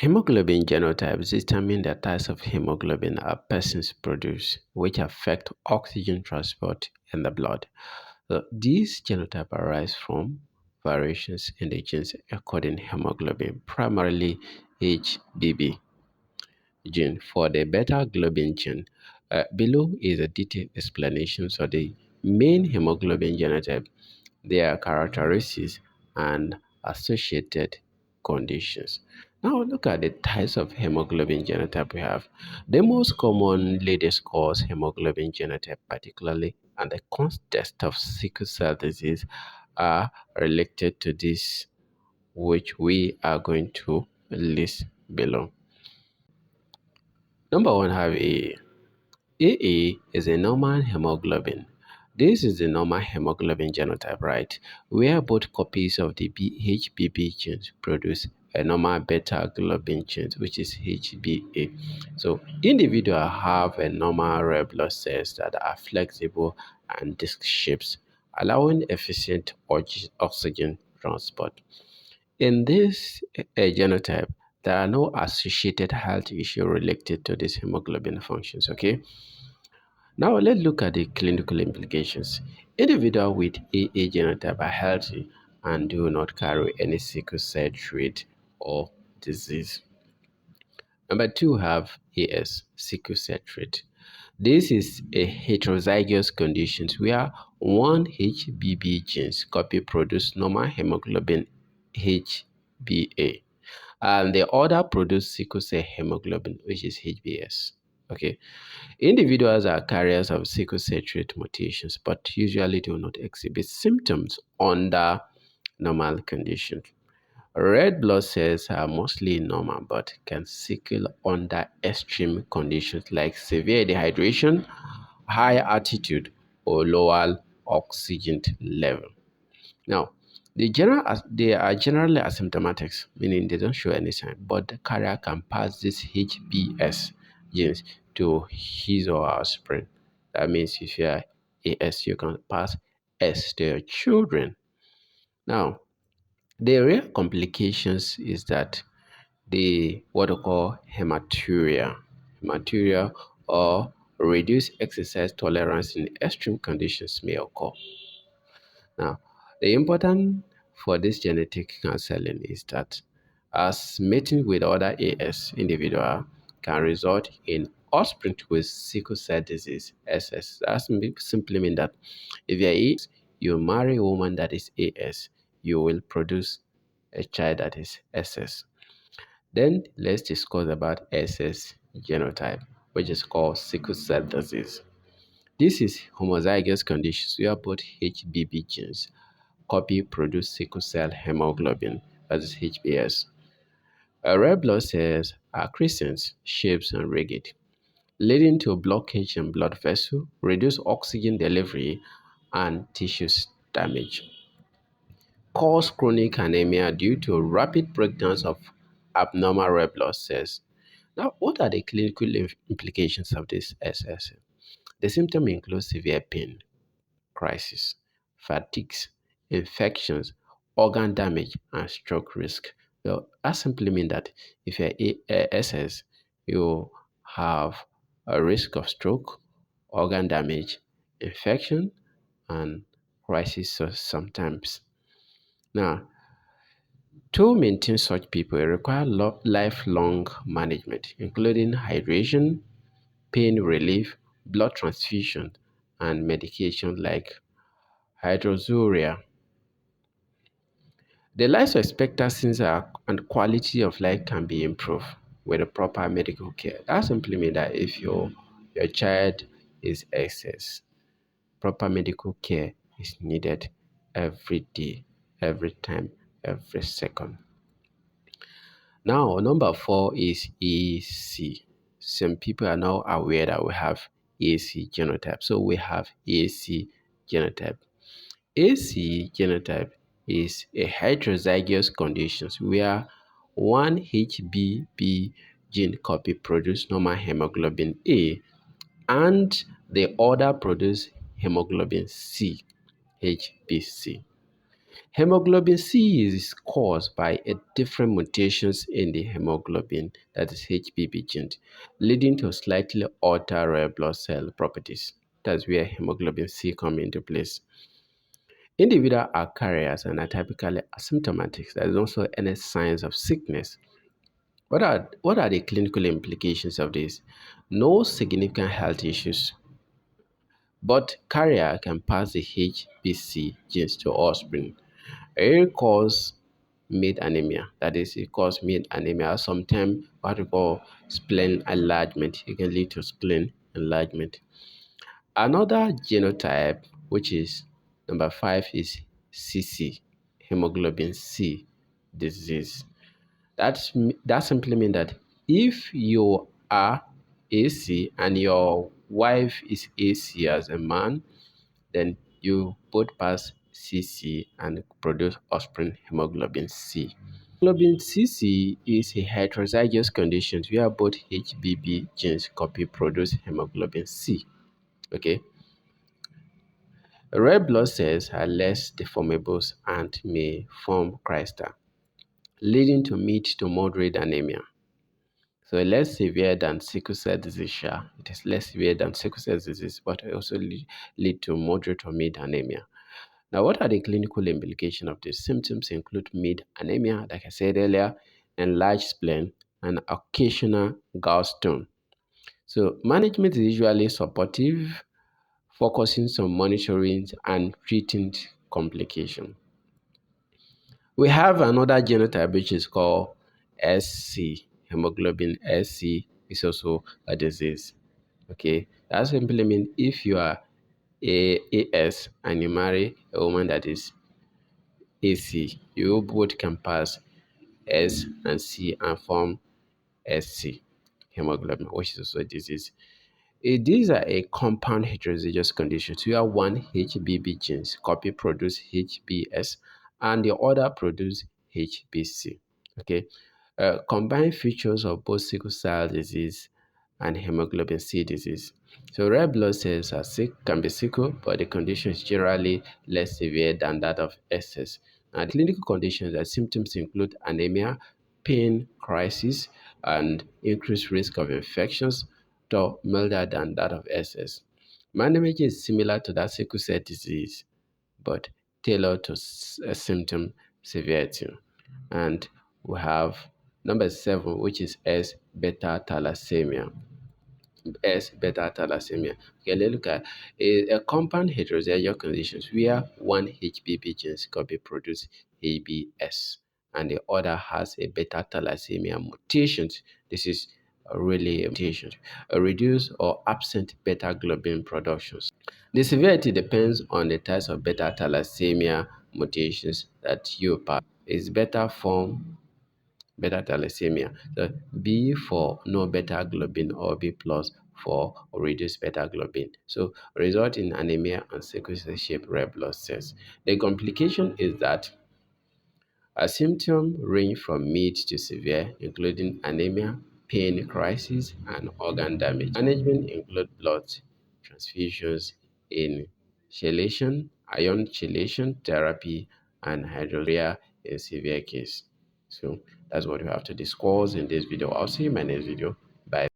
Hemoglobin genotypes determine the types of hemoglobin a persons produce, which affect oxygen transport in the blood. So these genotypes arise from variations in the genes encoding hemoglobin, primarily HBB gene for the beta globin gene. Below is a detailed explanation of the main hemoglobin genotype, their characteristics, and associated conditions. Now look at the types of hemoglobin genotype we have. The most commonly discussed hemoglobin genotype, particularly in the context of sickle cell disease, are related to this, which we are going to list below. Number one have A. AA is a normal hemoglobin. This is the normal hemoglobin genotype, right? Where both copies of the HBB genes produce a normal beta globin gene, which is HBA. So individuals have a normal red blood cells that are flexible and disc shapes, allowing efficient oxygen transport. In this genotype, there are no associated health issues related to these hemoglobin functions, okay? Now let's look at the clinical implications. Individuals with AA genotype are healthy and do not carry any sickle cell trait or disease. Number two have AS, sickle cell trait. This is a heterozygous condition where one HBB genes copy produce normal hemoglobin HbA and the other produce sickle cell hemoglobin, which is HbS. Okay. Individuals are carriers of sickle cell trait mutations, but usually do not exhibit symptoms under normal conditions. Red blood cells are mostly normal but can sickle under extreme conditions like severe dehydration, high altitude, or lower oxygen level. Now, they are generally asymptomatic, meaning they don't show any sign, but the carrier can pass this HBS genes to his or her offspring. That means if you are AS, you can pass S to your children. Now, the real complications is that the what we call hematuria or reduced exercise tolerance in extreme conditions may occur. Now, the important for this genetic counseling is that as mating with other AS individual can result in offspring with sickle cell disease SS. That simply mean that if you are AS, you marry a woman that is AS, you will produce a child that is SS. Then let's discuss about SS genotype, which is called sickle cell disease. This is homozygous conditions where both HBB genes copy produce sickle cell hemoglobin, that is HbS. Red blood cells are crescent shapes and rigid, leading to blockage in blood vessel, reduced oxygen delivery, and tissue damage. Cause chronic anemia due to rapid breakdowns of abnormal red blood cells. Now, what are the clinical implications of this SS? The symptoms include severe pain, crisis, fatigues, infections, organ damage, and stroke risk. So that simply means that if you're SS, you have a risk of stroke, organ damage, infection, and crisis sometimes. Now, to maintain such people, it requires lifelong management, including hydration, pain relief, blood transfusion, and medication like hydroxyurea. The life expectancies and quality of life can be improved with the proper medical care. That simply means that if your child is excess, proper medical care is needed every day, every time, every second. Now, number four is AC. Some people are now aware that we have AC genotype. So we have AC genotype. AC genotype is a heterozygous condition where one HBB gene copy produces normal hemoglobin A and the other produce hemoglobin C, HBC. Hemoglobin C is caused by a different mutations in the hemoglobin, that is HBB gene, leading to slightly altered red blood cell properties. That's where hemoglobin C come into place. Individuals are carriers and are typically asymptomatic. There is also any signs of sickness. What are the clinical implications of this? No significant health issues, but carrier can pass the HBC genes to offspring. It causes mid anemia. That is, it causes mid anemia. Sometimes what we call spleen enlargement. It can lead to spleen enlargement. Another genotype, which is number 5, is CC, hemoglobin C disease. That simply means that if you are AC and your wife is AC as a man, then you both pass CC and produce offspring hemoglobin C. Hemoglobin CC is a heterozygous condition where both HBB genes copy produce hemoglobin C. Okay, red blood cells are less deformable and may form crystal, leading to mid to moderate anemia. So less severe than sickle cell disease. It is less severe than sickle cell disease, but it also lead to moderate or mid anemia. Now, what are the clinical implications of this? Symptoms include mid anemia, like I said earlier, enlarged spleen, and occasional gallstone. So management is usually supportive, focusing on monitoring and treating complications. We have another genotype which is called SC. Hemoglobin SC is also a disease. Okay, that simply means if you are AS and you marry a woman that is AC, you both can pass S and C and form SC hemoglobin, which is also a disease. These are a compound heterozygous conditions where one HBB genes copy produce HBS and the other produce HBC. Okay, combined features of both sickle cell disease and hemoglobin C disease. So red blood cells are sick, can be sickle, but the condition is generally less severe than that of SS. And clinical conditions and symptoms include anemia, pain, crisis, and increased risk of infections, though milder than that of SS. Management is similar to that sickle cell disease, but tailored to symptom severity. And we have number 7, which is S beta thalassemia. S beta thalassemia. Okay, let's look at a compound heterozygous conditions where one HBB gene copy produce ABS and the other has a beta thalassemia mutations. This is really a mutation, a reduced or absent beta globin productions. The severity depends on the types of beta thalassemia mutations that you pass. Is beta form beta thalassemia. So B for no beta globin or B plus for reduced beta globin. So result in anemia and sickle cell shaped red blood cells. The complication is that a symptom range from mid to severe, including anemia, pain, crisis, and organ damage. Management include blood transfusions, in chelation, ion chelation therapy, and hydroxyurea in severe case. So that's what we have to discuss in this video. I'll see you in my next video. Bye.